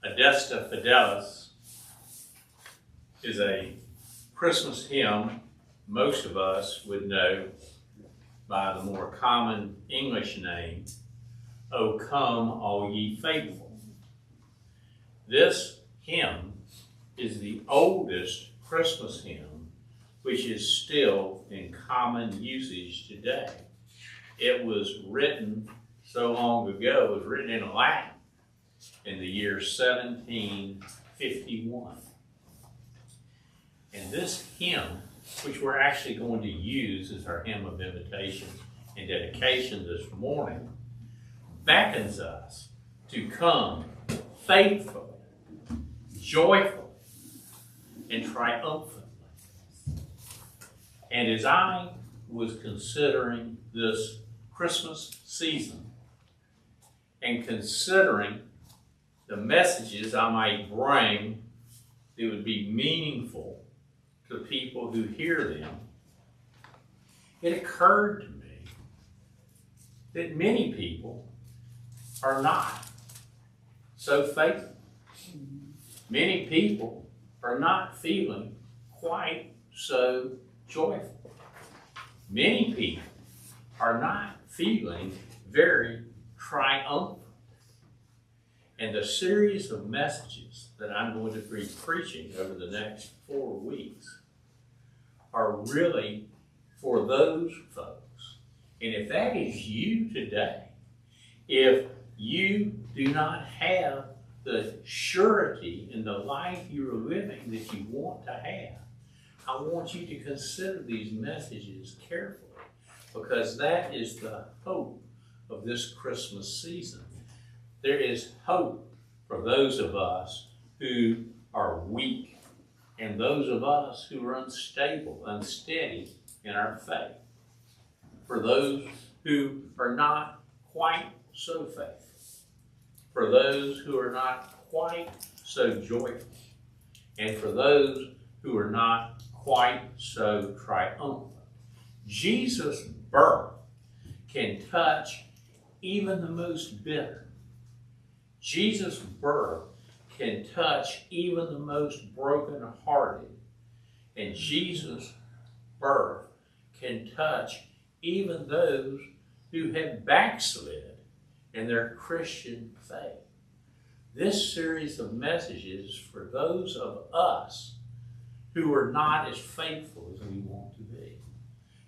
Adesta Fidelis is a Christmas hymn most of us would know by the more common English name, O Come All Ye Faithful. This hymn is the oldest Christmas hymn which is still in common usage today. It was written so long ago, it was written in Latin in the year 1751. And this hymn, which we're actually going to use as our hymn of invitation and dedication this morning, beckons us to come faithfully, joyfully, and triumphantly. And as I was considering this Christmas season and considering the messages I might bring that would be meaningful to people who hear them, it occurred to me that many people are not so faithful. Many people are not feeling quite so joyful. Many people are not feeling very triumphant. And the series of messages that I'm going to be preaching over the next 4 weeks are really for those folks. And if that is you today, if you do not have the surety in the life you're living that you want to have, I want you to consider these messages carefully, because that is the hope of this Christmas season. There is hope for those of us who are weak and those of us who are unstable, unsteady in our faith. For those who are not quite so faithful. For those who are not quite so joyful. And for those who are not quite so triumphant. Jesus' birth can touch even the most bitter. Jesus' birth can touch even the most brokenhearted. And Jesus' birth can touch even those who have backslid in their Christian faith. This series of messages is for those of us who are not as faithful as we want to be,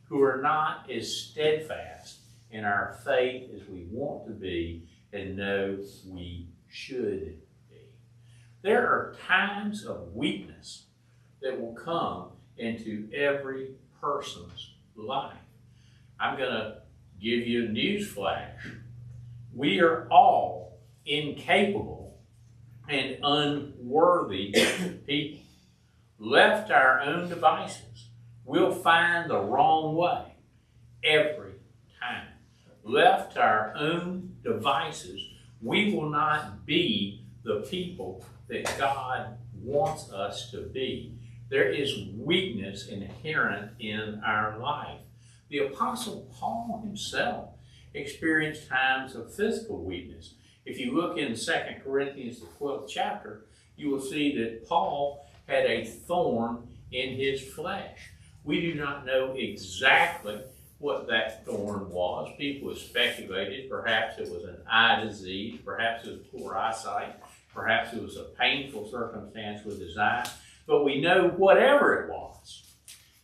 who are not as steadfast in our faith as we want to be and know we should be. There are times of weakness that will come into every person's life. I'm going to give you a news flash. We are all incapable and unworthy people. Left to our own devices, we'll find the wrong way every time. Left to our own devices, we will not be the people that God wants us to be. There is weakness inherent in our life. The Apostle Paul himself experienced times of physical weakness. If you look in 2 Corinthians, the 12th chapter, you will see that Paul had a thorn in his flesh. We do not know exactly what that thorn was. People have speculated. Perhaps it was an eye disease. Perhaps it was poor eyesight. Perhaps it was a painful circumstance with his eye. But we know whatever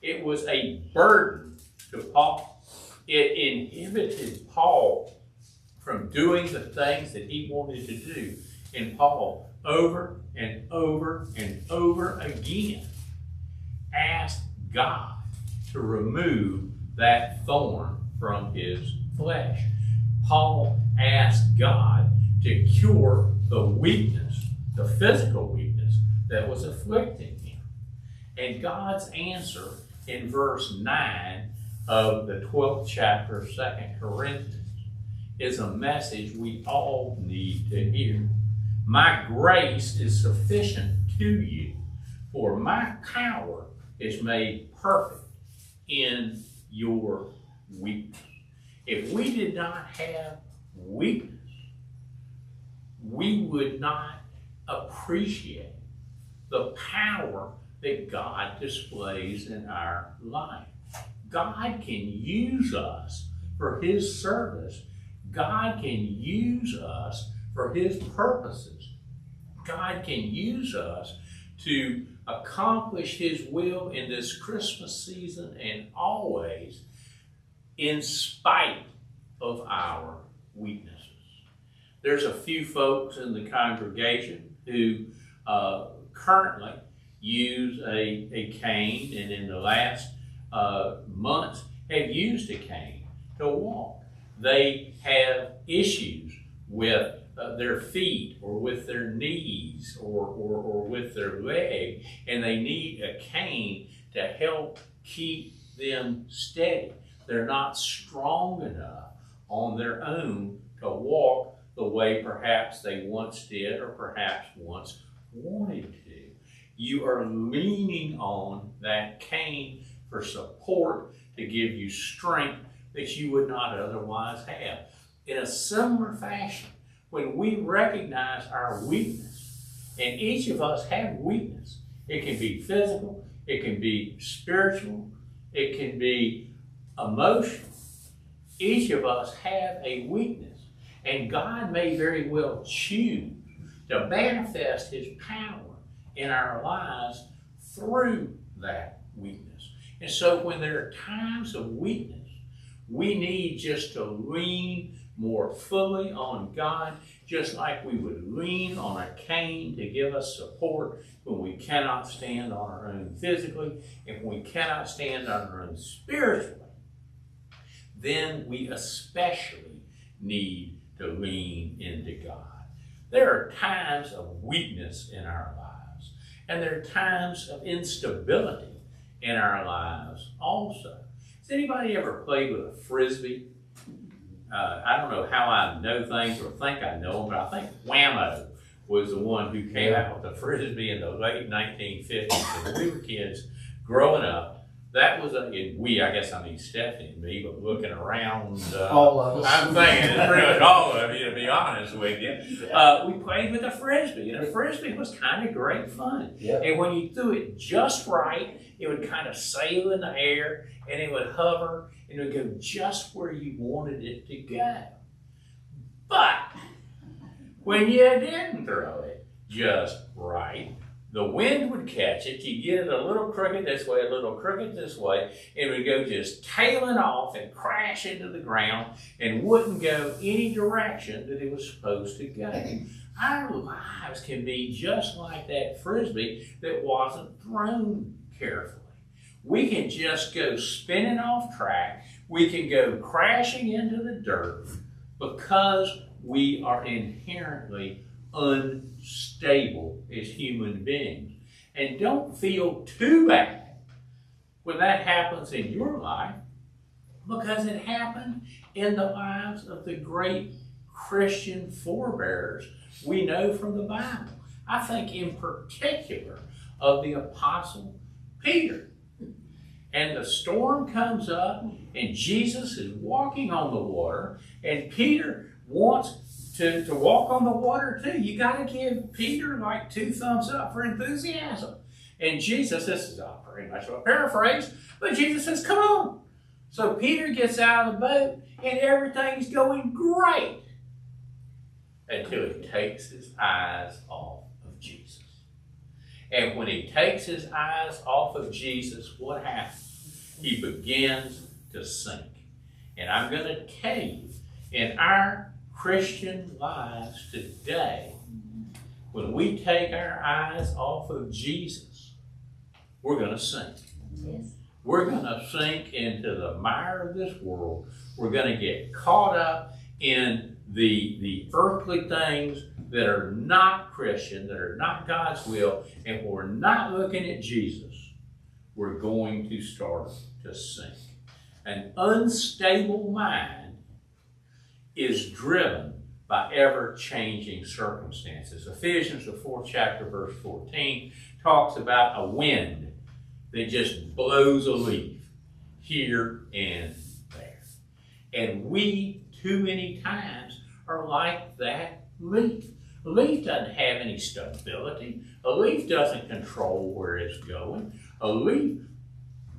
it was a burden to Paul. It inhibited Paul from doing the things that he wanted to do. And Paul, over and over and over again, asked God to remove that thorn from his flesh. Paul asked God to cure the weakness, the physical weakness that was afflicting him. And God's answer in verse 9 of the 12th chapter of 2 Corinthians is a message we all need to hear. My grace is sufficient to you, for my power is made perfect in your weakness. If we did not have weakness, we would not appreciate the power that God displays in our life. God can use us for His service. God can use us for His purposes. God can use us to accomplish His will in this Christmas season and always, in spite of our weaknesses. There's a few folks in the congregation who currently use a cane, and in the last months have used a cane to walk. They have issues with their feet or with their knees or with their leg, and they need a cane to help keep them steady. They're not strong enough on their own to walk the way perhaps they once did or perhaps once wanted to. You are leaning on that cane for support to give you strength that you would not otherwise have. In a similar fashion, when we recognize our weakness, and each of us have weakness, it can be physical, it can be spiritual, it can be emotional. Each of us have a weakness, and God may very well choose to manifest His power in our lives through that weakness. And so when there are times of weakness, we need just to lean more fully on God, just like we would lean on a cane to give us support when we cannot stand on our own physically and when we cannot stand on our own spiritually. Then we especially need to lean into God. There are times of weakness in our lives, and there are times of instability in our lives also. Has anybody ever played with a Frisbee? I don't know how I know things or think I know them, but I think Whammo was the one who came out with the Frisbee in the late 1950s. When we were kids growing up, that was I guess I mean Stephanie and me, but looking around, all of us. I'm thinking it's pretty much all of you, to be honest with you. We played with a Frisbee, and a Frisbee was kind of great fun. Yeah. And when you threw it just right, it would kind of sail in the air, and it would hover, and it would go just where you wanted it to go. But when you didn't throw it just right, the wind would catch it, you get it a little crooked this way, a little crooked this way, and it would go just tailing off and crash into the ground and wouldn't go any direction that it was supposed to go. Our lives can be just like that Frisbee that wasn't thrown carefully. We can just go spinning off track. We can go crashing into the dirt because we are inherently unstable as human beings. And don't feel too bad when that happens in your life, because it happened in the lives of the great Christian forebears we know from the Bible. I think in particular of the Apostle Peter. And the storm comes up, and Jesus is walking on the water, and Peter wants to walk on the water too. You got to give Peter like 2 thumbs up for enthusiasm. And Jesus, this is pretty much a paraphrase, but Jesus says, come on. So Peter gets out of the boat, and everything's going great until he takes his eyes off of Jesus. And when he takes his eyes off of Jesus, what happens? He begins to sink. And I'm going to tell you, in our Christian lives today, when we take our eyes off of Jesus, we're going to sink. Yes. We're going to sink into the mire of this world. We're going to get caught up in the earthly things that are not Christian, that are not God's will, and when we're not looking at Jesus, we're going to start to sink. An unstable mind is driven by ever-changing circumstances. Ephesians, the 4th chapter, verse 14, talks about a wind that just blows a leaf here and there. And we, too many times, are like that leaf. A leaf doesn't have any stability. A leaf doesn't control where it's going. A leaf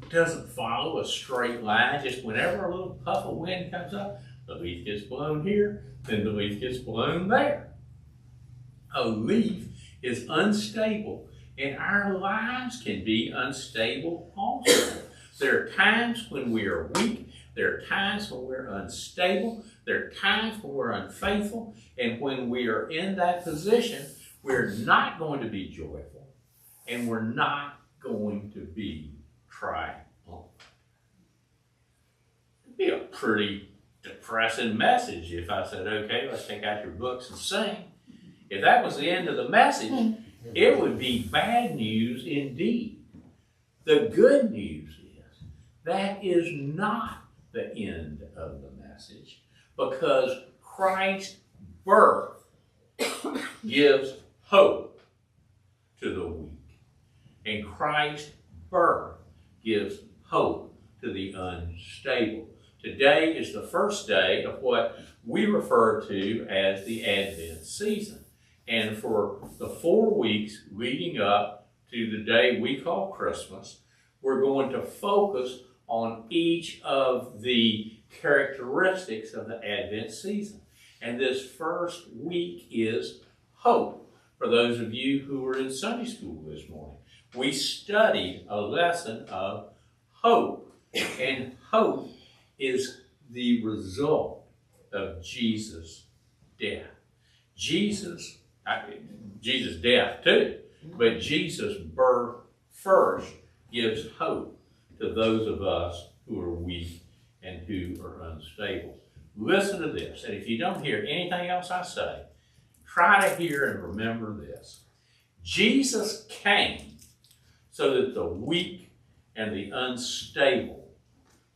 doesn't follow a straight line. Just whenever a little puff of wind comes up, the leaf gets blown here, then the leaf gets blown there. A leaf is unstable, and our lives can be unstable also. There are times when we are weak. There are times when we're unstable. There are times when we're unfaithful. And when we are in that position, we're not going to be joyful, and we're not going to be triumphant. It'd be a pretty depressing message if I said, okay, let's take out your books and sing. If that was the end of the message, it would be bad news indeed. The good news is that is not the end of the message, because Christ's birth gives hope to the weak, and Christ's birth gives hope to the unstable. Today is the first day of what we refer to as the Advent season. And for the 4 weeks leading up to the day we call Christmas, we're going to focus on each of the characteristics of the Advent season. And this first week is hope. For those of you who were in Sunday school this morning, we studied a lesson of hope. And hope is the result of Jesus' death. Jesus' death too, but Jesus' birth first gives hope to those of us who are weak and who are unstable. Listen to this, and if you don't hear anything else I say, try to hear and remember this. Jesus came so that the weak and the unstable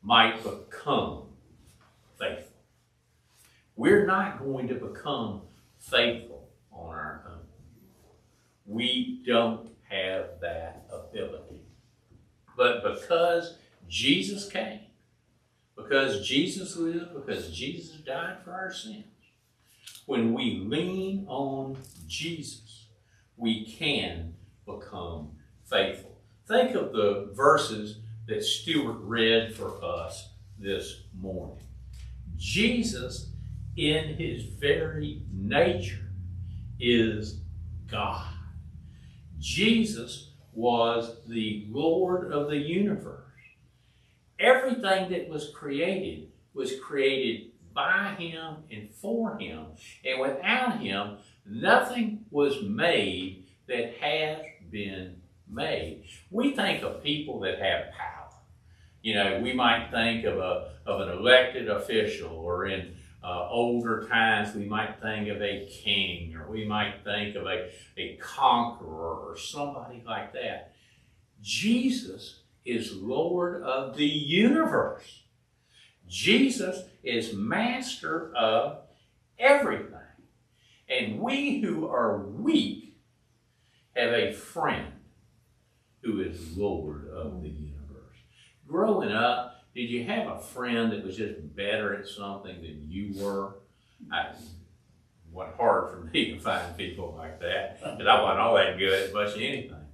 might become faithful. We're not going to become faithful on our own. We don't have that ability. But because Jesus came, because Jesus lived, because Jesus died for our sins, when we lean on Jesus, we can become faithful. Think of the verses that Stuart read for us this morning. Jesus, in his very nature, is God. Jesus was the Lord of the universe. Everything that was created by him and for him. And without him, nothing was made that has been made. We think of people that have power. You know, we might think of an elected official, or in older times we might think of a king, or we might think of a conqueror or somebody like that. Jesus is Lord of the universe. Jesus is master of everything. And we who are weak have a friend who is Lord of the universe. Growing up, did you have a friend that was just better at something than you were? It wasn't hard for me to find people like that, because I wasn't all that good at much of anything.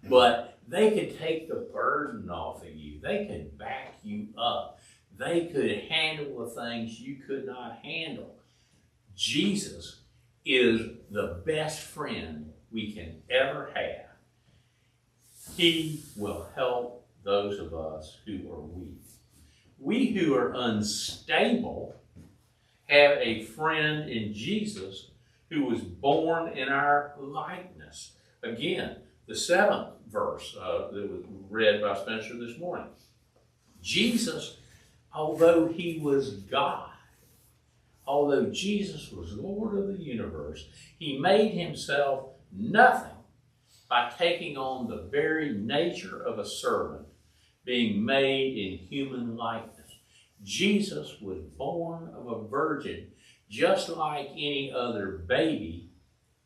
But they could take the burden off of you. They could back you up. They could handle the things you could not handle. Jesus is the best friend we can ever have. He will help those of us who are weak. We who are unstable have a friend in Jesus who was born in our likeness. Again, the 7th verse that was read by Spencer this morning. Jesus, although he was God, although Jesus was Lord of the universe, he made himself nothing by taking on the very nature of a servant, being made in human likeness. Jesus was born of a virgin, just like any other baby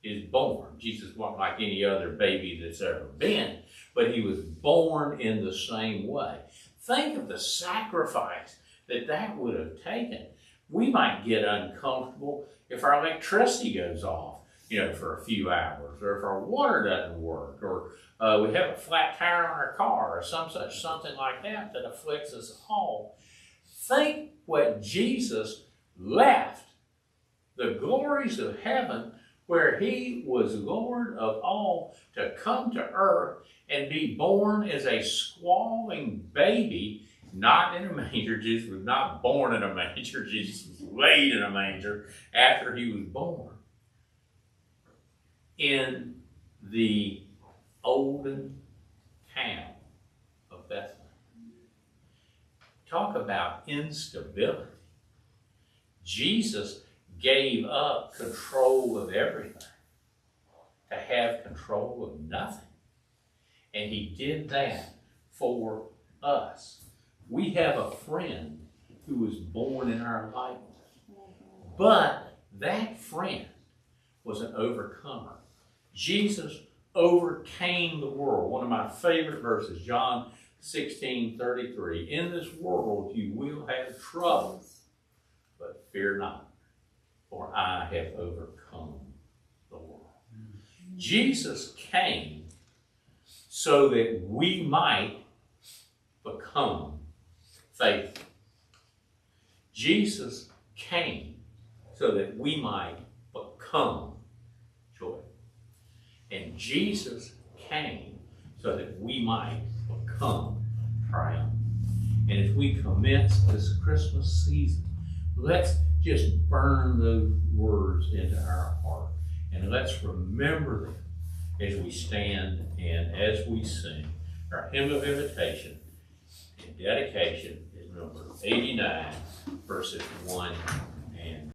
is born. Jesus wasn't like any other baby that's ever been, but he was born in the same way. Think of the sacrifice that would have taken. We might get uncomfortable if our electricity goes off. for a few hours, or if our water doesn't work, or we have a flat tire on our car, or something like that that afflicts us all. Think what Jesus left, the glories of heaven, where he was Lord of all, to come to earth and be born as a squalling baby, not in a manger. Jesus was not born in a manger. Jesus was laid in a manger after he was born. In the olden town of Bethlehem. Talk about instability. Jesus gave up control of everything to have control of nothing. And he did that for us. We have a friend who was born in our likeness. But that friend was an overcomer. Jesus overcame the world. One of my favorite verses, John 16:33. In this world you will have troubles, but fear not, for I have overcome the world. Jesus came so that we might become faithful. Jesus came so that we might become joy. And Jesus came so that we might become triumph. And as we commence this Christmas season, let's just burn those words into our heart. And let's remember them as we stand and as we sing. Our hymn of invitation and dedication is number 89, verses 1